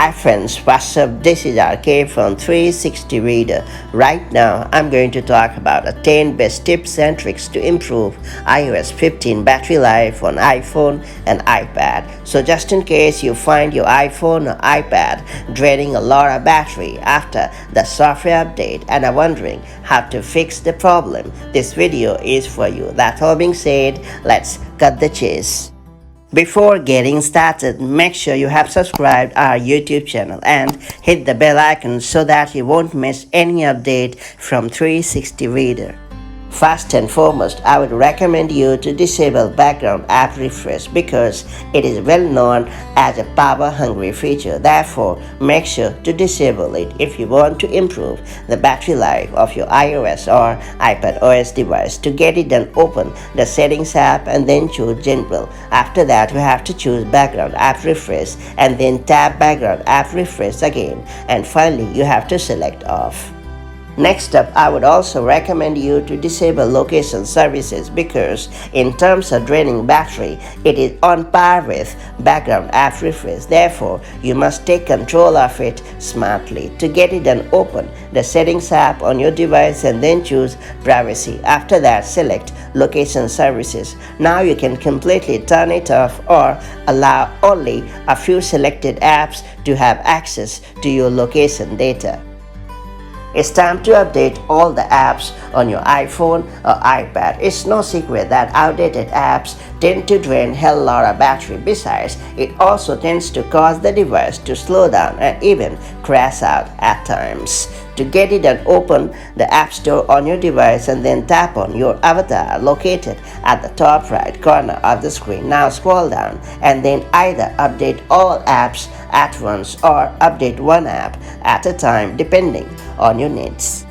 Hi friends, what's up? This is RK from 360 Reader. Right now, I'm going to talk about 10 best tips and tricks to improve iOS 15 battery life on iPhone and iPad. So just in case you find your iPhone or iPad draining a lot of battery after the software update and are wondering how to fix the problem, this video is for you. That all being said, let's cut the chase. Before getting started, make sure you have subscribed our YouTube channel and hit the bell icon so that you won't miss any update from 360 Reader. First and foremost, I would recommend you to disable background app refresh because it is well known as a power-hungry feature. Therefore, make sure to disable it if you want to improve the battery life of your iOS or iPadOS device. To get it done, open the Settings app and then choose General. After that, you have to choose Background App Refresh and then tap Background App Refresh again. And finally, you have to select Off. Next up, I would also recommend you to disable location services because in terms of draining battery, it is on par with background app refresh. Therefore, you must take control of it smartly. To get it done, open the Settings app on your device and then choose Privacy. After that, select Location Services. Now you can completely turn it off or allow only a few selected apps to have access to your location data. It's time to update all the apps on your iPhone or iPad. It's no secret that outdated apps tend to drain hell lot of battery. Besides, it also tends to cause the device to slow down and even crash out at times. To get it done, open the App Store on your device and then tap on your avatar located at the top right corner of the screen. Now scroll down and then either update all apps at once or update one app at a time depending on your needs.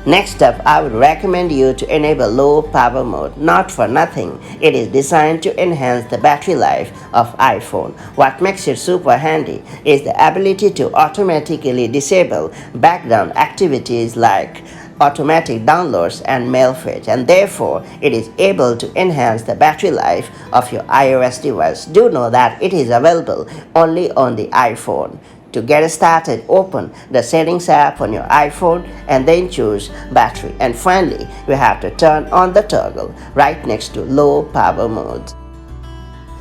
Next up, I would recommend you to enable low power mode. Not for nothing, it is designed to enhance the battery life of iPhone. What makes it super handy is the ability to automatically disable background activities like automatic downloads and mail fetch, and therefore it is able to enhance the battery life of your iOS device. Do know that it is available only on the iPhone. To get started, open the Settings app on your iPhone and then choose Battery. And finally, you have to turn on the toggle right next to Low Power Mode.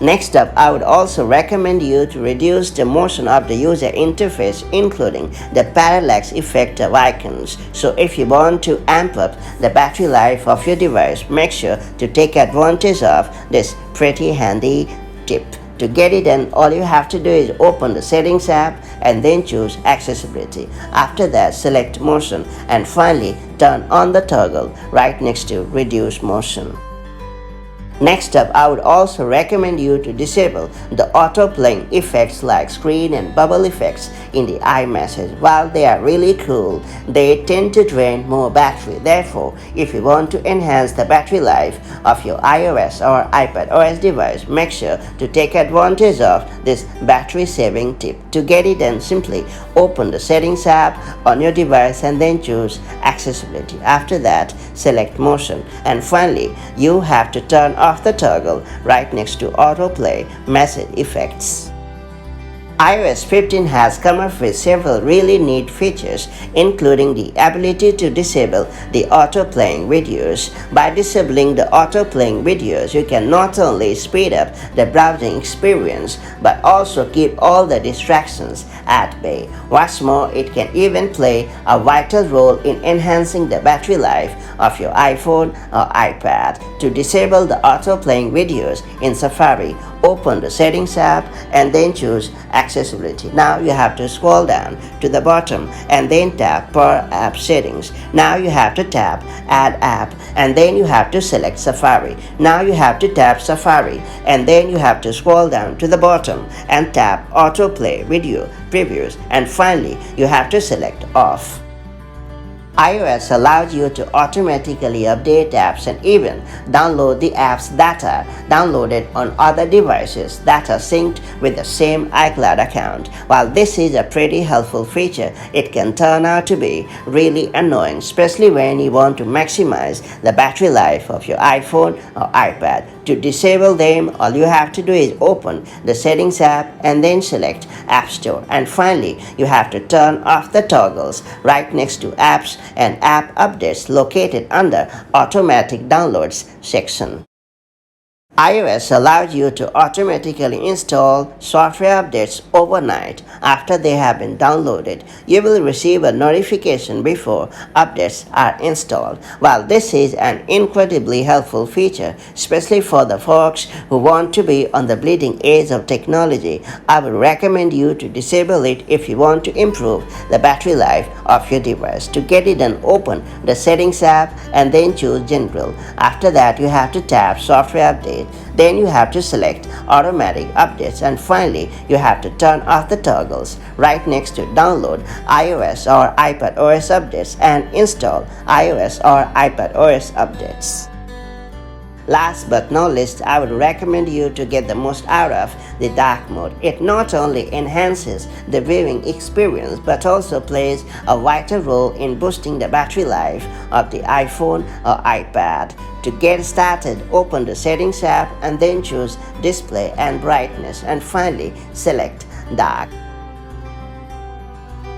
Next up, I would also recommend you to reduce the motion of the user interface, including the parallax effect of icons. So if you want to amp up the battery life of your device, make sure to take advantage of this pretty handy tip. To get it done, all you have to do is open the Settings app and then choose Accessibility. After that, select Motion and finally turn on the toggle right next to Reduce Motion. Next up, I would also recommend you to disable the auto-playing effects like screen and bubble effects in the iMessage. While they are really cool, they tend to drain more battery. Therefore, if you want to enhance the battery life of your iOS or iPadOS device, make sure to take advantage of this battery-saving tip. To get it done, simply open the Settings app on your device and then choose Accessibility. After that, select Motion. And finally, you have to turn off the toggle right next to Autoplay Message Effects. iOS 15 has come up with several really neat features, including the ability to disable the auto-playing videos. By disabling the auto-playing videos, you can not only speed up the browsing experience, but also keep all the distractions at bay. What's more, it can even play a vital role in enhancing the battery life of your iPhone or iPad. To disable the auto-playing videos in Safari, open the Settings app and then choose Accessibility. Now you have to scroll down to the bottom and then tap Per App Settings. Now you have to tap Add App and then you have to select Safari. Now you have to tap Safari and then you have to scroll down to the bottom and tap Autoplay Video Previews, and finally you have to select Off. iOS allows you to automatically update apps and even download the apps that are downloaded on other devices that are synced with the same iCloud account. While this is a pretty helpful feature, it can turn out to be really annoying, especially when you want to maximize the battery life of your iPhone or iPad. To disable them, all you have to do is open the Settings app and then select App Store. And finally, you have to turn off the toggles right next to Apps and App Updates located under Automatic Downloads section. iOS allows you to automatically install software updates overnight after they have been downloaded. You will receive a notification before updates are installed. While this is an incredibly helpful feature, especially for the folks who want to be on the bleeding edge of technology, I would recommend you to disable it if you want to improve the battery life of your device. To get it done, open the Settings app and then choose General. After that, you have to tap Software Update. Then you have to select Automatic Updates, and finally you have to turn off the toggles right next to Download iOS or iPadOS updates and install iOS or iPadOS updates. Last but not least, I would recommend you to get the most out of the dark mode. It not only enhances the viewing experience but also plays a vital role in boosting the battery life of the iPhone or iPad. To get started, open the Settings app and then choose Display and Brightness, and finally select Dark.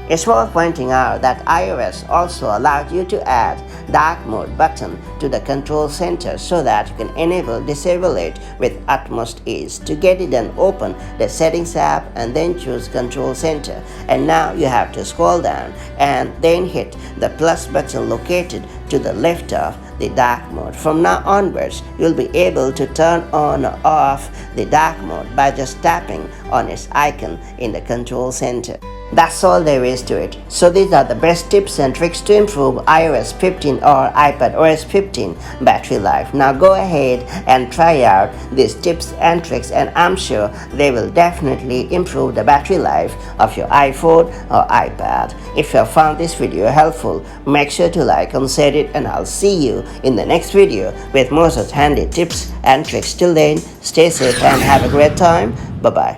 It's worth pointing out that iOS also allows you to add dark mode button to the control center so that you can disable it with utmost ease. To get it done, open the Settings app and then choose Control Center. And now you have to scroll down and then hit the plus button located to the left of the dark mode. From now onwards, you'll be able to turn on or off the dark mode by just tapping on its icon in the control center. That's all there is to it. So these are the best tips and tricks to improve iOS 15 or iPadOS 15 battery life. Now go ahead and try out these tips and tricks, and I'm sure they will definitely improve the battery life of your iPhone or iPad. If you have found this video helpful, make sure to like and share it, and I'll see you in the next video with more such handy tips and tricks. Till then, stay safe and have a great time. Bye bye.